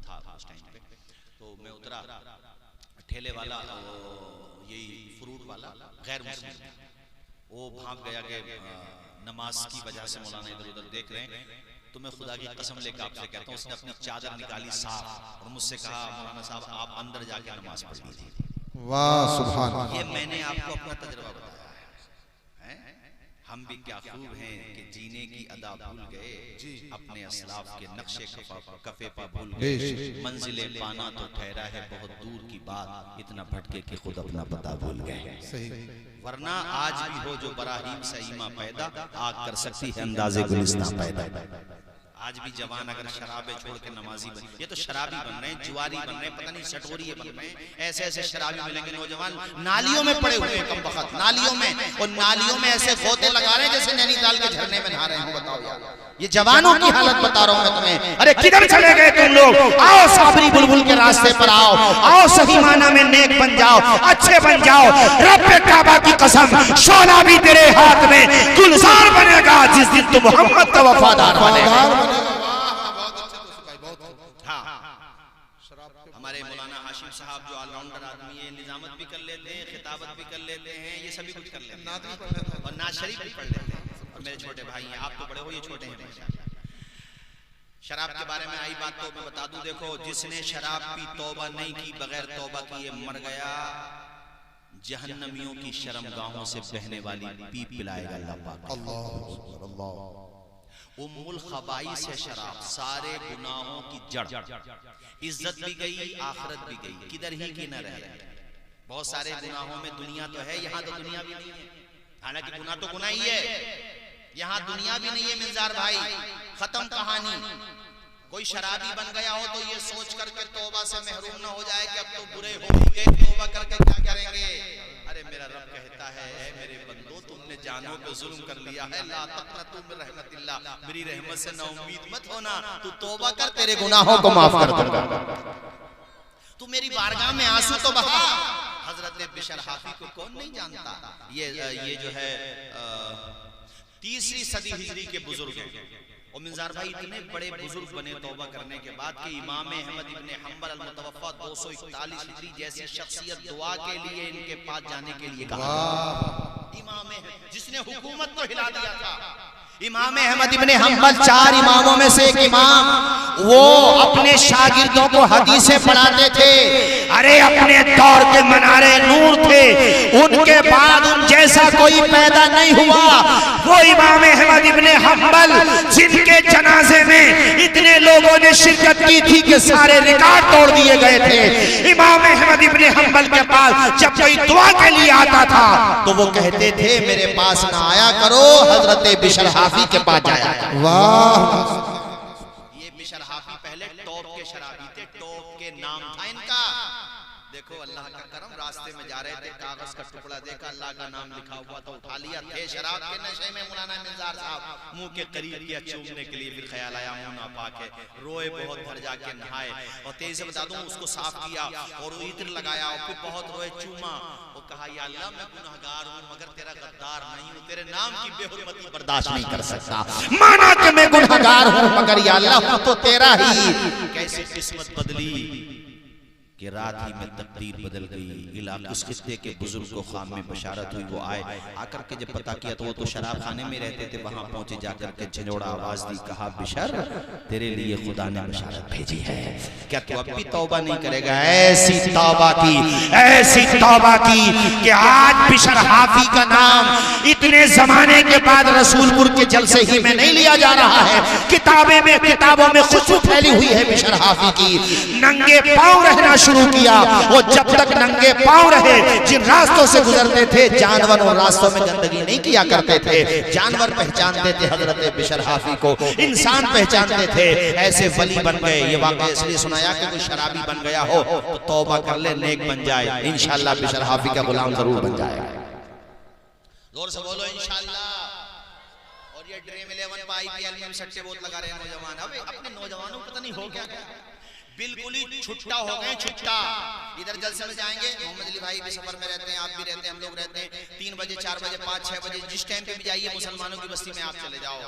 था उस टाइम पे। तो मैं उतरा, ठेले वाला, यही फ्रूट वाला गैर मुस्लिम, वो भाग गया कि नमाज की वजह से मौलाना इधर उधर देख रहे हैं। तो मैं खुदा की कसम लेकर आपसे कहता हूँ, उसने अपनी चादर निकाली साफ और मुझसे कहा मौलाना साहब आप अंदर जाके नमाज पढ़ लीजिए। वाह सुभान। ये मैंने आपको अपना तजुर्बा बताया है। हम भी क्या खूब हैं कि जीने की अदा भूल गए, अपने असलाफ के नक्शे कफे पर भूल गए। मंजिले पाना तो ठहरा है बहुत दूर की बात, इतना भटके कि खुद अपना पता भूल गए। वरना आज भी हो जो बराहीम सईमा पैदा, आग कर सकती है अंदाजे गुलिस्तां पैदा। आज भी जवान अगर शराबे छोड़ के नमाजी बन, ये तो शराबी बन रहे हैं, जुआरी बन रहे हैं, पता नहीं सटोरिये बन रहे हैं, ऐसे ऐसे शराबी मिलेंगे नौजवान, नालियों में पड़े हुए हैं, कम बखत नालियों में, और नालियों में ऐसे गोते लगा रहे हैं जैसे नैनीताल के झरने में नहा रहे हो। बताओ यार, ये जवानों की हालत बता रहा हूं मैं तुम्हें। अरे किधर चले गए तुम लोग? आओ साबरी बुलबुल के रास्ते पर आओ, आओ सही माना में नेक बन जाओ, अच्छे बन जाओ। रब्बे काबा की कसम, शोला भी तेरे हाथ में गुलजार बनेगा जिस दिन तुम मोहम्मद का वफादार बनेगा। हमारे मौलाना हाशिम साहब जो ऑलराउंडर आदमी है, निजामत भी कर लेते हैं, खिताबत भी कर लेते हैं, ये सभी कुछ कर लेते हैं और नात शरीफ भी पढ़ लेते हैं। और मेरे छोटे भाई हैं, आप तो बड़े हो, ये छोटे हैं। शराब के बारे में आई बात तो मैं बता दूं, देखो जिसने शराब पी तौबा नहीं की, बगैर तौबा किए मर गया, जहन्नमियों की शर्मगाहों से बहने वाली पीप पिलाएगा अल्लाह पाक। उम्मुल खबाइस है शराब, सारे गुनाहों की जड़। इज्जत भी गई, आखिरत भी गई, किधर ही की न रह गई। बहुत सारे गुनाहों में दुनिया तो है, यहाँ तो दुनिया भी नहीं है। हालांकि गुनाह तो गुनाह ही है, यहाँ दुनिया भी नहीं है। मिंजार भाई, खत्म कहानी। कोई शराबी बन गया हो तो ये सोच करके तौबा से महरूम ना हो जाए कि अब तो बुरे हो गए, तौबा करके क्या करेंगे। अरे मेरा रब कहता है, ऐ मेरे बंदो, तुमने जानों पे जुल्म कर लिया है, ला तक़नतू मिन रहमतिल्लाह, मेरी रहमत से नाउम्मीद मत होना, तू तौबा कर, तेरे गुनाहों को माफ कर दूंगा। तू मेरी बारगाह में आंसू तो बहा। हजरत बिशर हाफी को कौन नहीं जानता? ये जो है 3री सदी हिजरी के बुजुर्ग हैं। और मिंजार भाई इतने बड़े बुजुर्ग बने तौबा करने के बाद कि इमाम अहमद इब्ने हंबल अल-मुतवफ़्फ़ा 241 हिजरी जैसी शख्सियत दुआ के लिए इनके पास जाने के लिए कहा। इमाम जिसने हुकूमत को हिला दिया था, इमाम अहमद इब्ने हंबल 4 इमामों में से एक इमाम, वो अपने शागिर्दों को हदीसें पढ़ाते थे। अरे अपने दौर के मनारे नूर थे, उनके बाद उन जैसा कोई पैदा नहीं हुआ। वो इमाम अहमद इब्ने हंबल जिनके जनाजे में इतने लोगों ने शिरकत की थी कि सारे रिकॉर्ड तोड़ दिए गए थे। इमाम अहमद इब्ने हंबल के पास जब कोई दुआ के लिए आता था तो वो कहते थे, मेरे पास ना आया करो, हजरत बिशर हाफी के पास जाया करो। वाह, ये बिशर हाफी पहले टॉप के शराबी थे, टॉप के नाम था इनका। देखो अल्लाह का करम, रास्ते में जा रहे थे, कागज का टुकड़ा देखा, अल्लाह का नाम लिखा हुआ था, उठा लिया। थे शराब के नशे में। मौलाना मिंजार साहब मुंह के करीब किया चूमने के लिए, फिर ख्याल आया मुंह नापाक है, रोए बहुत, घर जाके नहाए और तेज से बता दूं उसको साफ किया और इत्र लगाया और फिर बहुत रोए, चूमा और कहा, या अल्लाह मैं गुनहगार हूं मगर तेरा गद्दार नहीं हूं, तेरे नाम की बेहुरमती बर्दाश्त नहीं कर सकता। माना कि मैं गुनहगार हूं मगर या अल्लाह तो तेरा ही। कैसी किस्मत बदली कि रात ही में तकदीर बदल गई। इलाके उस खित्ते के बुजुर्ग को ख्वाब में बशारत हुई, वो आए, आकर के जब पता किया तो वो तो शराब खाने में रहते थे। वहां पहुंचे, जाकर के झंझोड़ा आवाज दी, कहा, बिशर तेरे लिए खुदा ने बशारत भेजी है, क्या तू अब भी तौबा नहीं करेगा? ऐसी तौबा की कि आज बिशर हाफी का नाम इतने जमाने के बाद रसूलपुर के जलसे ही में नहीं लिया जा रहा है। किताबों में खुशबू फैली हुई है बिशर हाफी की। नंगे पांव रहना शुरू किया, और जब तक नंगे पांव रहे, जिन रास्तों से गुजरते थे जानवर उन रास्तों में गंदगी नहीं किया करते थे। जानवर पहचानते थे हजरत बिशर हाफी को, इंसान पहचानते थे। ऐसे वली बन गए। ये वाकया इसलिए सुनाया कि कोई शराबी बन गया हो तो तौबा कर ले, नेक बन जाए, इंशाअल्लाह बिशर हाफी का गुलाम जरूर बन जाएगा। जोर से बोलो इंशाअल्लाह। और ये ड्रीम 11 पर IPL में सट्टे बहुत लगा रहे हैं नौजवान। अब अपने नौजवानों को पता नहीं हो क्या, बिल्कुल ही छुट्टा हो गए, छुट्टा। इधर जलसे में जाएंगे, मोहम्मद अली भाई भी सफर में रहते हैं, आप भी रहते हैं, हम लोग रहते हैं। 3 बजे 4 बजे 5 6 बजे जिस टाइम पे भी जाइए, मुसलमानों की बस्ती में आप चले जाओ।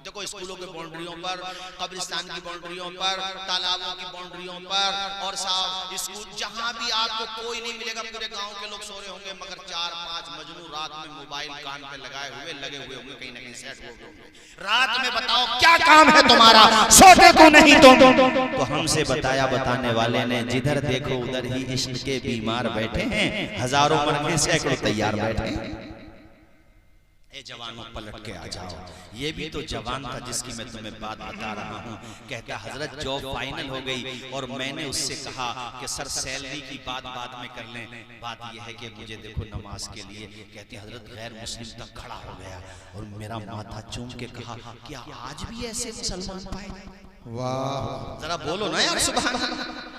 देखो स्कूलों के बाउंड्रियों पर, कब्रिस्तान की बाउंड्रियों पर, तालाबों की बाउंड्रियों पर, और साहब स्कूल जहां भी आपको कोई नहीं मिलेगा। पूरे गांव के लोग सो रहे होंगे मगर 4-5 मजनू रात में मोबाइल कान पे लगाए हुए लगे हुए होंगे, कहीं ना कहीं सेट हो गए। रात में बताओ क्या काम है तुम्हारा, सोते को नहीं तुम। तो हमसे बताया बताने वाले ने, जिधर देखो उधर ही इश्क के बीमार बैठे हैं, हजारों मरने सैकड़ों तैयार बैठे हैं। ए जवानों पलट के आ जाओ। ये भी तो जवान था जिसकी मैं तुम्हें बात बता रहा हूँ। कहता हजरत जॉब फाइनल हो गई और मैंने उससे कहा कि सर सैलरी की बात बाद में कर लें, बात यह है कि मुझे देखो नमाज के लिए। कहती हजरत गैर मुस्लिम तक खड़ा हो गया और मेरा माथा चूम के कहा, क्या आज भी ऐसे मुसलमान पाए? वाह, जरा बोलो ना यार सुभान अल्लाह।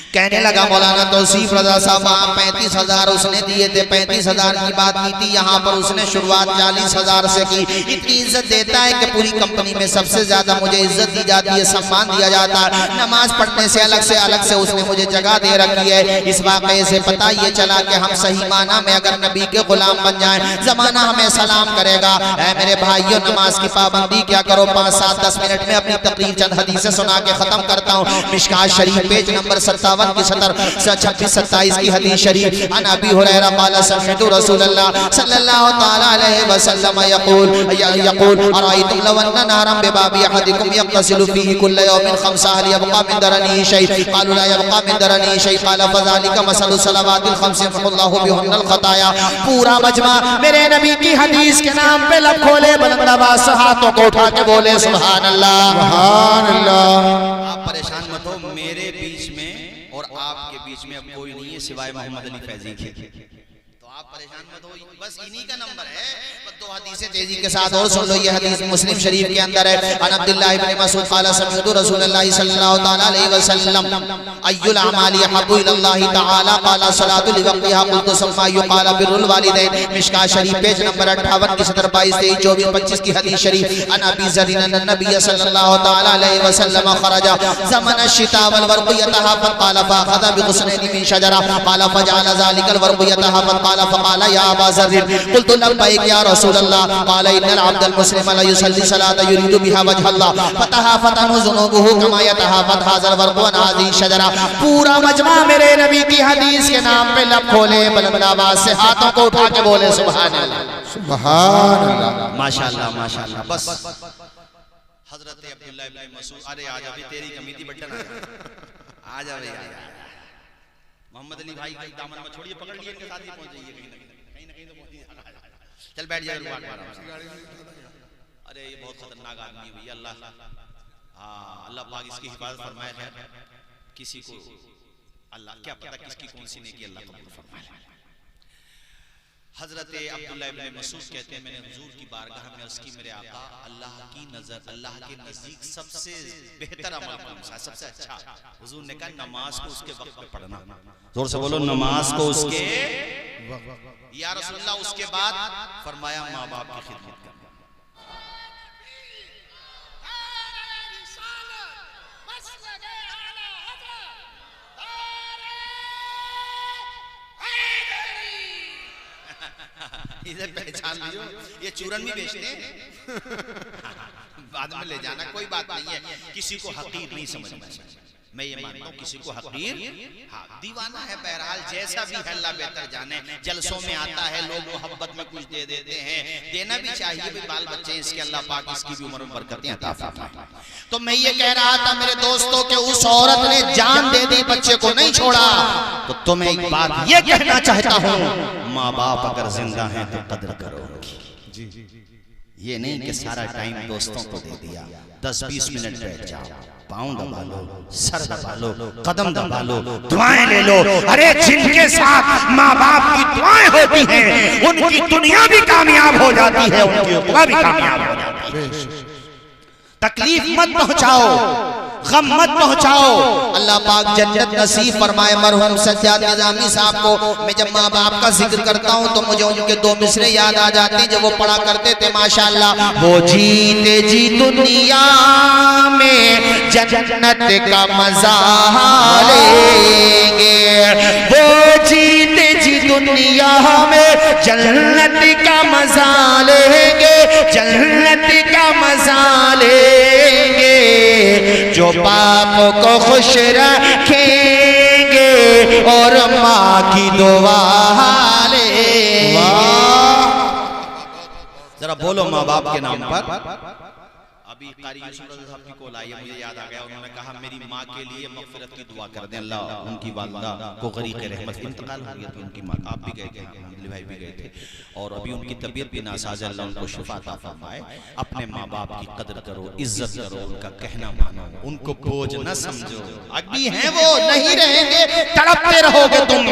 कहने लगा मौलाना तौसीफ रजा साहब 35,000 उसने दिए थे, 35,000 की बात की थी, यहाँ पर उसने शुरुआत 40,000 से की। इतनी इज्जत देता है कि पूरी कंपनी में सबसे ज्यादा मुझे इज्जत दी जाती है, सम्मान दिया जाता है। नमाज पढ़ने से अलग से उसने मुझे जगह दे रखी है। इस वाक़े से पता ये चला कि हम सही माना में अगर नबी के गुलाम बन जाए जमाना हमें सलाम करेगा। ऐ मेरे भाइयों, नमाज की पाबंदी क्या करो, 5, 7, 10 मिनट में अपनी तकरीर चंद हदीसें सुना के खत्म करता हूँ। मिशकात शरीफ पेज नंबर 57 की 26-27 की हदीस शरीफ। अन अबी हुरैरा क़ाल समिअतु रसूलल्लाह सल्लल्लाहु तआला अलैहि वसल्लम यक़ूल अरायतुम लव अन्ना नारन बिबाबि अहदिकुम यग़्तसिलु फीहि कुल्ल यौमिन 5 हल यबक़ा मिन दरनिही शै क़ालू ला यबक़ा मिन दरनिही शै क़ाल फ़ज़ालिका मसलु सलावातिल 5 यमहुल्लाहु बिहुन्नल ख़ताया। पूरा मजमा मेरे नबी की हदीस के नाम पे लब खोले, बुलंद आवाज़ से हाथों को उठा के बोले सुभान अल्लाह, सुभान अल्लाह। आप परेशान मत हो, मेरे बीच में और आपके बीच में अब कोई नहीं है सिवाय मोहम्मद अली फैजी के। तो आप परेशान मत हो, बस इन्हीं का नंबर है। दो हदीसें तेजी के साथ और सुन लो। ये हदीस मुस्लिम शरीफ के अंदर है। अन अब्दुल्लाह इब्न मसूद क़ाल समिअतु रसूलल्लाह सल्लल्लाहु तआला अलैहि वसल्लम अय्युल अमाली अहब्बु इलल्लाहि तआला क़ाल सलातु लिवक़्तिहा क़ुल्तु सम्मा युक़ाल बिर्रुल वालिदैन। मिशकात शरीफ पेज नंबर 58 की 22, 23, 24, 25 की हदीस शरीफ। अन अबी ज़र अन नबी सल्लल्लाहु तआला अलैहि वसल्लम खरजा ज़मन अश-शिता वल वर्क़ु यतहाफ़त क़ाल फ़अख़ज़ बिग़ुस्नैनि मिन शजरा क़ाल फ़जअल ज़ालिकल वर्क़ु यतहाफ़त क़ाल फ़क़ाल या अबा ज़र क़ुल्तु लब्बैक या रसूलल्लाह क़ाल इन्नल अब्दल मुस्लिम ला युसल्ली सलाता युरीदु बिहा वजहल्लाह फ़तहाफ़त अन्हु ज़ुनूबुहु कमा यतहाफ़त हाज़ल वर्क़ु अन हाज़िही शजरा। पूरा मजमा मेरे नबी की हदीस के नाम पे लब खोले, बुलंद आवाज़ से हाथों को उठा के बोले सुभान अल्लाह, सुभान अल्लाह, माशाअल्लाह माशाअल्लाह। बस हजरत अब्दुल्लाह इब्न मसूद, अरे आ जा भाई, तेरी कमीटी बटन आ जा भाई, आ जा। मोहम्मद अली भाई के दामन में छोड़िए, पकड़ लिए, इनके साथ ही पहुंच जाइए, कहीं ना कहीं तो पहुंच जाइए। चल बैठ जाए। अरे ये बहुत खतरनाक आदमी है भैया, अल्लाह अल्लाह पाक इसकी हिफाजत फरमाए। खैर किसी को अल्लाह क्या पता किसकी कौन सी नेकी अल्लाह कबूल फरमाए। हजरत अब्दुल्लाह इब्न मसूद कहते हैं मैंने हुजूर की बारगाह में अर्ज़ की, मेरे आका, अल्लाह की नजर, अल्लाह के नजदीक सबसे बेहतर अमल कौन सा, सबसे अच्छा? हुजूर ने कहा नमाज को उसके वक्त पे पढ़ना। जोर से बोलो, नमाज को उसके। या रसूलल्लाह उसके बाद फरमाया माँ बाप की खिदमत करना। इसे पहचान लियो, ये चूरन भी बेचते हैं बाद में ले जाना, कोई बात नहीं है। किसी को हकीर नहीं समझना चाहिए, मैं ये मानता हूँ किसी को हकीर, हाँ दीवाना है, बहरहाल जैसा भी है अल्लाह बेहतर जाने। जलसों में आता है, लोग मोहब्बत में कुछ दे देते हैं, देना भी चाहिए भी, बाल बच्चे इसके अल्लाह पाक इसकी भी उम्र में बरकतें अता फरमाए। तो मैं ये कह रहा था मेरे दोस्तों के उस औरत ने जान दे दी, बच्चे को नहीं छोड़ा। तो तुम्हें एक बात ये कहना चाहता हूँ, माँ बाप अगर जिंदा हैं तो कदर करो उनकी। ये नहीं कि सारा टाइम दोस्तों को दे दिया, 10-20 मिनट बैठ जाओ, पाँव दबा लो, सर दबा लो, कदम दबा लो, दुआएं ले लो। अरे जिनके साथ माँ बाप की दुआएं होती हैं उनकी दुनिया भी कामयाब हो जाती है, उनकी उखरा भी कामयाब हो जाती है। तकलीफ मत पहुंचाओ, गम मत पहुंचाओ। अल्लाह पाक जन्नत नसीब फरमाए मरहूम सज्जाद निजामी साहब को। मैं जब माँ बाप का जिक्र करता हूँ तो मुझे उनके 2 मिसरे याद आ जाते हैं जो वो पढ़ा करते थे माशाअल्लाह। वो जीते जी दुनिया में जन्नत का मजा लेंगे, वो जीते जी दुनिया में जन्नत का मजा लेंगे, जन्नत का मजा लेंगे, जो बाप को खुश रखेंगे और माँ की दुआ लेंगे। जरा बोलो माँ बाप के नाम पर। अभी कारी यूसुफ साहब की कॉल आई है, मुझे याद आ गया, उन्होंने कहा मेरी माँ के लिए मगफिरत की दुआ कर दें, अल्लाह उनकी वालिदा को गरीक़ रहमत, इंतकाल हो गया था उनकी माँ का। आप भी गए थे, अली भाई भी गए थे, और अभी उनकी तबीयत भी नासाज है, अल्लाह उनको शिफा अता फरमाए। अपने माँ बाप की कदर करो, इज्जत करो, उनका कहना मानो, उनको बोझ न समझो। अभी हैं वो, नहीं रहेंगे, तड़पते रहोगे तुम,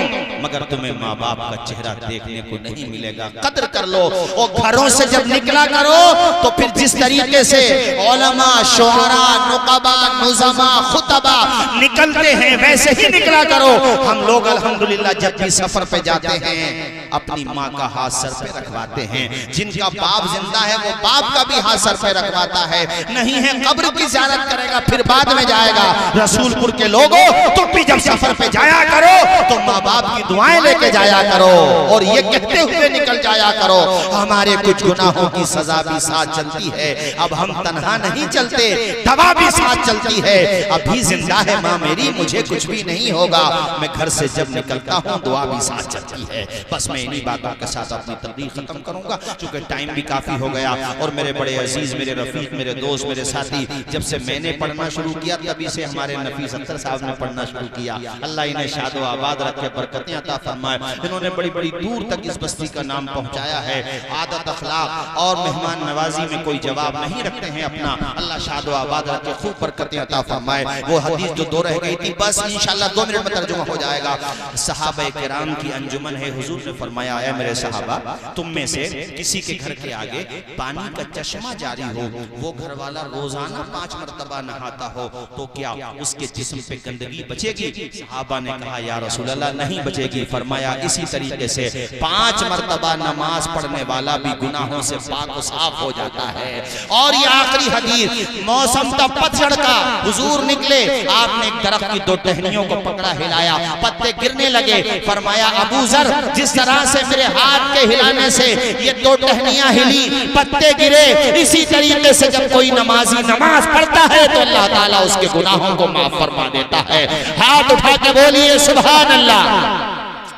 मगर तुम्हें माँ बाप का चेहरा देखने को नहीं मिलेगा। कदर कर लो, और घरों से जब निकला करो तो फिर जिस तरीके से उलमा, शुअरा, नुक़बा, नुज़मा, खुतबा निकलते हैं वैसे ही निकला करो। हम लोग अल्हम्दुलिल्लाह जब भी सफर पे जाते हैं अपनी माँ का हाथ सर पे रखवाते हैं। जिनका बाप जिंदा है वो बाप का भी हाथ सर पे रखवाता है। नहीं है कब्र की ज़ियारत करेगा फिर बाद में जाएगा। रसूलपुर के लोगों तुम भी जब सफर पे जाया करो तो माँ बाप की दुआएं लेके जाया करो और ये कहते हुए निकल जाया करो हमारे कुछ गुनाहों की सजा भी साथ चलती है। अब हम तन्हा नहीं चलते, दवा भी साथ चलती है। अभी जिंदा है माँ मेरी, मुझे कुछ भी नहीं होगा। मैं घर से जब निकलता हूँ दुआ भी साथ चलती है। बस मैं इन्हीं बातों के साथ अपनी तकरीर खत्म करूंगा क्योंकि टाइम भी काफी हो गया। और मेरे बड़े अजीज, मेरे रफीक, मेरे दोस्त, मेरे साथी, जब से मैंने पढ़ना शुरू किया तभी से हमारे नफीस अख्तर साहब ने पढ़ना शुरू किया। अल्लाह इन्हें शादो आबाद रखे, बरकतें अता फरमाए। इन्होंने बड़ी बड़ी दूर तक इस बस्ती का नाम पहुंचाया है। आदत, अखलाक और मेहमान नवाजी में कोई जवाब नहीं रखते हैं अपना। अल्लाह शादो आबाद रखे, खूब बरकतें अता फरमाए। वो हदीस जो दो रह गई थी बस इंशाअल्लाह 2 मिनट में तर्जुमा हो जाएगा। सहाबा किराम की अंजुमन है। हुजूर ने फरमाया है मेरे सहाबा, तुम में से किसी के घर के आगे पानी का चश्मा जारी हो, वो घर वाला रोजाना 5 मरतबा नहाता हो, तो क्या उसके जिस्म पे गंदगी बचेगी? सहाबा ने कहा या रसूल अल्लाह नहीं बचेगी। फरमाया इसी तरीके से 5 मरतबा नमाज पढ़ने वाला भी गुनाहों से पाक साफ हो जाता है। और ये आखिरी हदीस, मौसम था पतझड़ का, हुजूर निकले, आपने एक दरख्त की 2 टहनियों को पकड़ा, हिलाया, पत्ते गिरने लगे। फरमाया अबू जर, जिस तरह से मेरे हाथ के हिलाने से ये 2 टहनियां हिली, पत्ते गिरे, इसी तरीके से जब कोई नमाजी नमाज पढ़ता है तो अल्लाह ताला उसके गुनाहों को माफ फरमा देता है। हाथ उठा के बोलिए सुभान अल्लाह,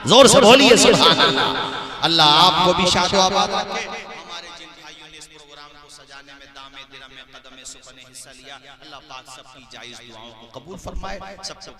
जोर से बोलिए सुभान अल्लाह। अल्लाह आपको भी शादो आबाद रखे। हमारे जिन भाइयों ने इस प्रोग्राम को सजाने में दामे दिरमे कदमे सुपने हिस्सा लिया, अल्लाह पाक सबकी जायज दुआओं को कबूल फरमाए। सबसे